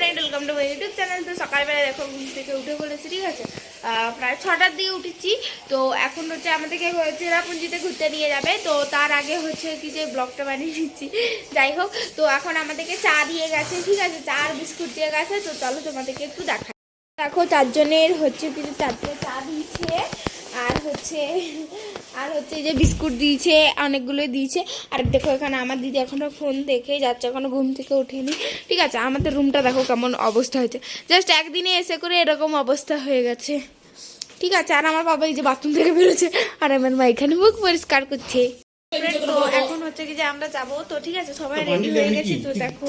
Friend, welcome to my YouTube channel. তো সকালবেলা দেখো ঘুম থেকে উঠে পড়েছি, ঠিক আছে। প্রায় 6টার দিকে উঠেছি। তো এখন হচ্ছে আমাদেরকে চেরাপুঞ্জিতে ঘুরতে নিয়ে যাবে। তো তার আগে হচ্ছে কি যে ব্লগটা বানিয়ে নিচ্ছি। যাই হোক, তো এখন আমাদেরকে চা দিয়ে গেছে, ঠিক আছে, চা আর বিস্কুট দিয়ে গেছে। তো চলো তোমাদেরকে একটু দেখাই। দেখো 4 জনের হচ্ছে কিছু 4টে চা দিয়েছে, আর হচ্ছে যে বিস্কুট দিয়েছে, অনেকগুলোই দিয়েছে। আর দেখো এখানে আমার দিদি এখনো ফোন দেখেই যাচ্ছে, এখনো ঘুম থেকে ওঠেনি, ঠিক আছে। আমাদের রুমটা দেখো কেমন অবস্থা হয়েছে, জাস্ট একদিনে এসে করে এরকম অবস্থা হয়ে গেছে, ঠিক আছে। আর আমার বাবা এই যে বাথরুম থেকে বেরোচ্ছে, আর আমার মা এখানে মুখ পরিষ্কার করছে। তো এখন হচ্ছে কি যে আমরা যাবো, তো ঠিক আছে, সবাই রেডি হয়ে গেছি। তো দেখো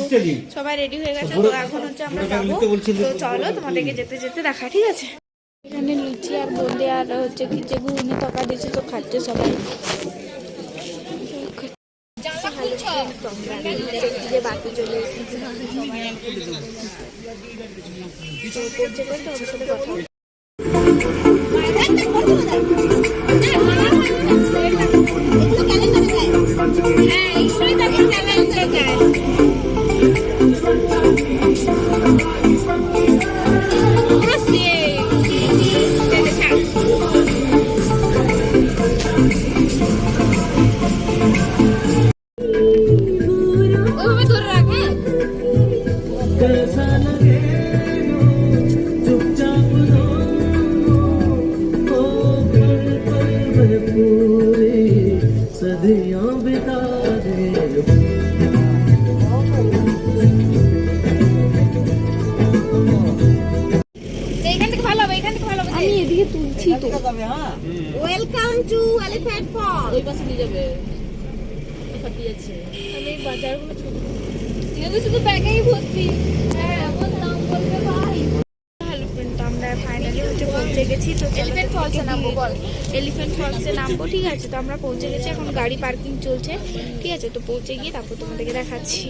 সবাই রেডি হয়ে গেছে, তো এখন হচ্ছে আমরা যাবো। তো চলো তোমাদেরকে যেতে যেতে দেখা, ঠিক আছে। এখানে লুচি আর বোঁদে আর হচ্ছে কি যে ঘুগনি তকা দিয়েছে, তো খাচ্ছে সবাই। বাকি চলে এসেছি ওয়েলকাম টু এলিফ্যান্ট ফল। ওই পাশে নিয়ে যাবে, ফাটি আছে। আমি বাজারগুলো ছোট এগুলো শুধু ব্যাগেই ভর্তি। হ্যাঁ, এমন দাম বলবে ভাই। হ্যালো ফ্রেন্ড, আমরা ফাইনালি হচ্ছে পৌঁছে গেছি। তো এলিফ্যান্ট ফলসে নামবো, বল। এলিফ্যান্ট ফলসে নামবো, ঠিক আছে। তো আমরা পৌঁছে গেছি, এখন গাড়ি পার্কিং চলছে, ঠিক আছে। তো পৌঁছে গিয়ে তারপর তোমাদেরকে দেখাচ্ছি।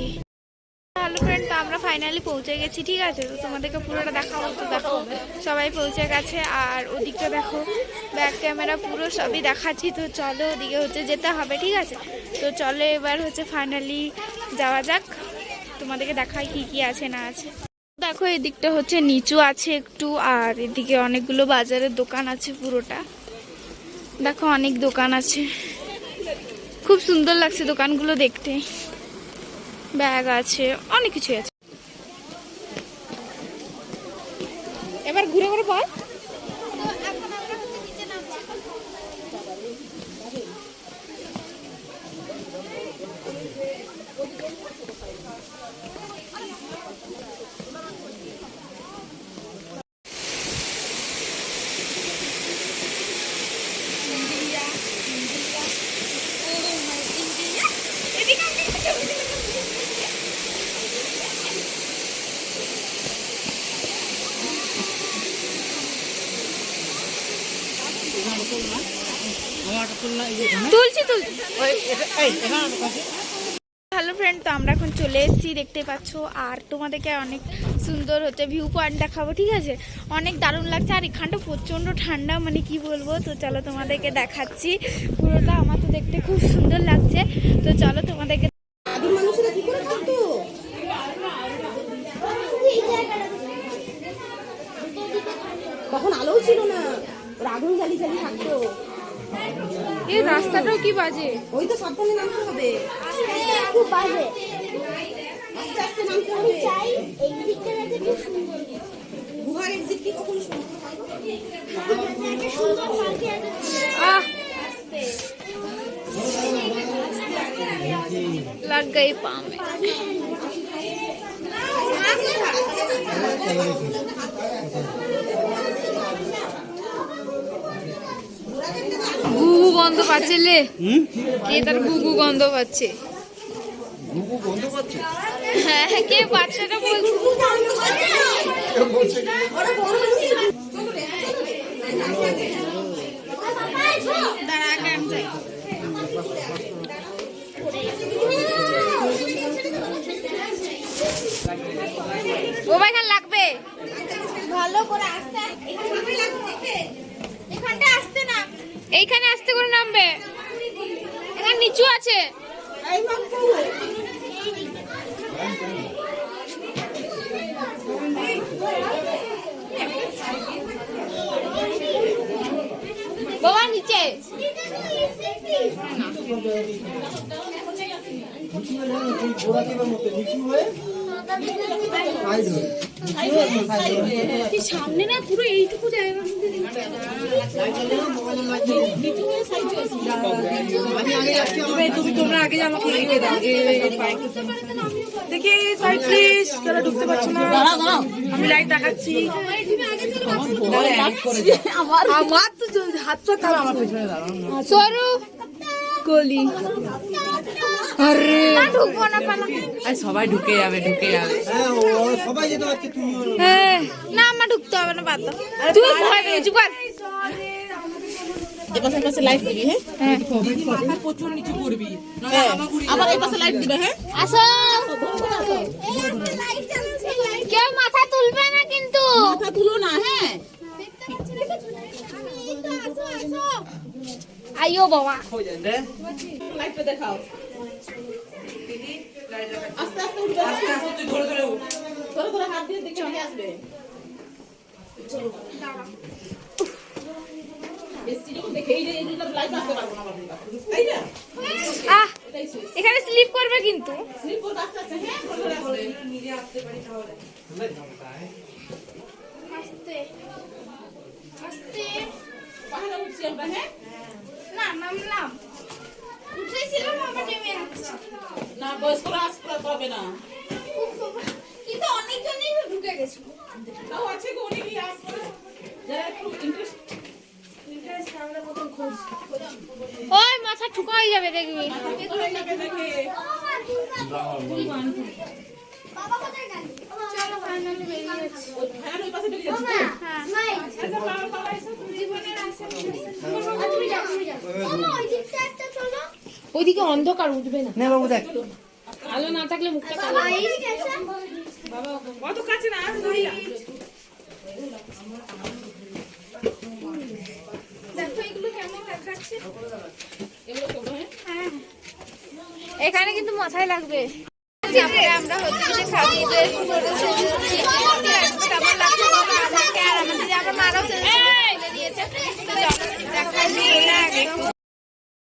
হ্যালো ফ্রেন্ড, তো আমরা ফাইনালি পৌঁছে গেছি, ঠিক আছে। তো তোমাদেরকে পুরোটা দেখাবো। তো দেখো সবাই পৌঁছে গেছে, আর ওদিকটা দেখো ব্যাক ক্যামেরা পুরো সবই দেখাচ্ছি। তো চলো ওদিকে হচ্ছে যেতে হবে, ঠিক আছে। তো চলো এবার হচ্ছে ফাইনালি যাওয়া যাক, তোমাদেরকে দেখাই কি কি আছে না আছে। দেখো এদিকটা হচ্ছে নিচু আছে একটু, আর এদিকে অনেকগুলো বাজারের দোকান আছে। পুরোটা দেখো অনেক দোকান আছে, খুব সুন্দর লাগছে দোকানগুলো দেখতে। ব্যাগ আছে, অনেক কিছু আছে। এবার ঘুরে ঘুরে বল। তুলছি। হ্যালো ফ্রেন্ড, তো আমরা এখন চলে এসেছি, দেখতে পাচ্ছ। আর তোমাদেরকে অনেক সুন্দর হচ্ছে ভিউ পয়েন্ট দেখাবো, ঠিক আছে। অনেক দারুণ লাগছে, আর এখানটা প্রচণ্ড ঠান্ডা, মানে কি বলবো। তো চলো তোমাদেরকে দেখাচ্ছি পুরোটা। আমার তো দেখতে খুব সুন্দর লাগছে। তো চলো তোমাদেরকে। তখন আলো ছিল না, আগুন জ্বালি জ্বালি থাকতো। এই রাস্তাটাও কি বাজে। ওই তো সাবধানে নামতে হবে, খুব বাজে, আস্তে আস্তে নামতে হবে। চাই এক্সিটটা আছে খুব সুন্দর। গুহার এক্সিট কি কখন সুন্দর হয়? একটা সুন্দর পার্কে আছে। আস্তে लग गई पाँव में। গুগু গন্ধ পাচ্ছে লে, কে তার গুগু গন্ধ পাচ্ছে? গুগু গন্ধ পাচ্ছে? হ্যাঁ, কে বাচ্চাটা বলছে? ও ভাই লাগবে ভালো করে আস্তে আস্তে, এখানটা আসতে না, এইখানে আস্তে করে নামবে, এখানে নিচু আছে। সামনে না পুরো এইটুকু জায়গার মধ্যে তোমরা আগে আমাকে এগিয়ে দাও দেখি সাইড প্লিজ কেন ঢুকতে পারছো না আমি লাইট দেখাচ্ছি আমার তো হাত পা কালো আমার পেছনে দাঁড়াও সরু গলি আরে ঢুকবো না পালা আরে সবাই ঢুকে যাবে হ্যাঁ ও সবাই যেতে পারছে তুমি হ্যাঁ না আমার ঢুকতে হবে না বাদ দাও তুই ভয় পেয়ে চুপ কর এপাশে পাশে লাইট দিবি হ্যাঁ প্রচুর নিচে পড়বি আবার এই পাশে লাইট দিবে হ্যাঁ আসো কেউ মাথা তুলবে না কিন্তু মাথা তুলো না হ্যাঁ আইও বাবা লাইটটা দেখাও আস্তে আস্তে উঠবে আস্তে আস্তে ধরে ধরে উঠ ধরে ধরে হাত দিয়ে দেখে চলে আসবে বেশি যখন দেখে এই যে এইটা লাইট আসতে পারবো না আমার তাই না আহ এখানে স্লিপ করবে কিন্তু স্লিপ করতে আস্তে আস্তে হ্যাঁ ধরে ধরে নিজে আসতে পারি তাহলে আস্তে আস্তে পাহাড়ে উঠছি আমরা হ্যাঁ না নামলাম উঠেছিলাম আবার নেমে যাচ্ছি না বয়স্করা আসতে পারবে না কিন্তু অনেকজনই ঢুকে গেছে তাও আছে গো অনেকেই আসছে যারা একটু ইন্টারেস্ট ওই মাথা ঠুকা হয়ে যাবে দেখবি চলো ফাইনালি বেরিয়ে যাচ্ছি হ্যাঁ ওই পাশে বেরিয়ে যাচ্ছে ওইদিকে অন্ধকার উঠবে না নে বাবু দেখ আলো না থাকলে মুখটা কালো অত কাছে না দেখো এগুলো কেমন দেখাচ্ছে এগুলো করবো হ্যাঁ এখানে কিন্তু মাথায় লাগবে তারপরে আমরা হচ্ছে যে খাবি ড্রেস কেমন লাগছে আমাকে আর আমাদের আমার মারাও ফেলে দিয়েছে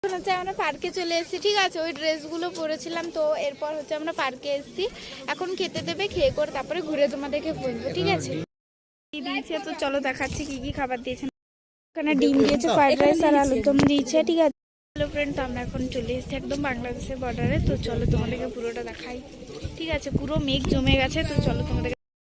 তো হচ্ছে আমরা পার্কে চলে এসেছি ঠিক আছে ওই ড্রেসগুলো পরেছিলাম তো এরপর হচ্ছে আমরা পার্কে এসেছি এখন খেতে দেবে খেয়ে করে তারপরে ঘুরে তোমাদেরকে বলবো ঠিক আছে দিয়েছে তো চলো দেখাচ্ছি কি কি খাবার দিয়েছে এখানে ডিম দিয়েছে ফ্রাইড রাইস আর আলুর দম দিয়েছে ঠিক আছে হ্যালো ফ্রেন্ড তো আমরা এখন চলে এসেছি একদম বাংলাদেশের বর্ডারে তো চলো তোমাদেরকে পুরোটা দেখাই ঠিক আছে পুরো মেঘ জমে গেছে তো চলো তোমাদেরকে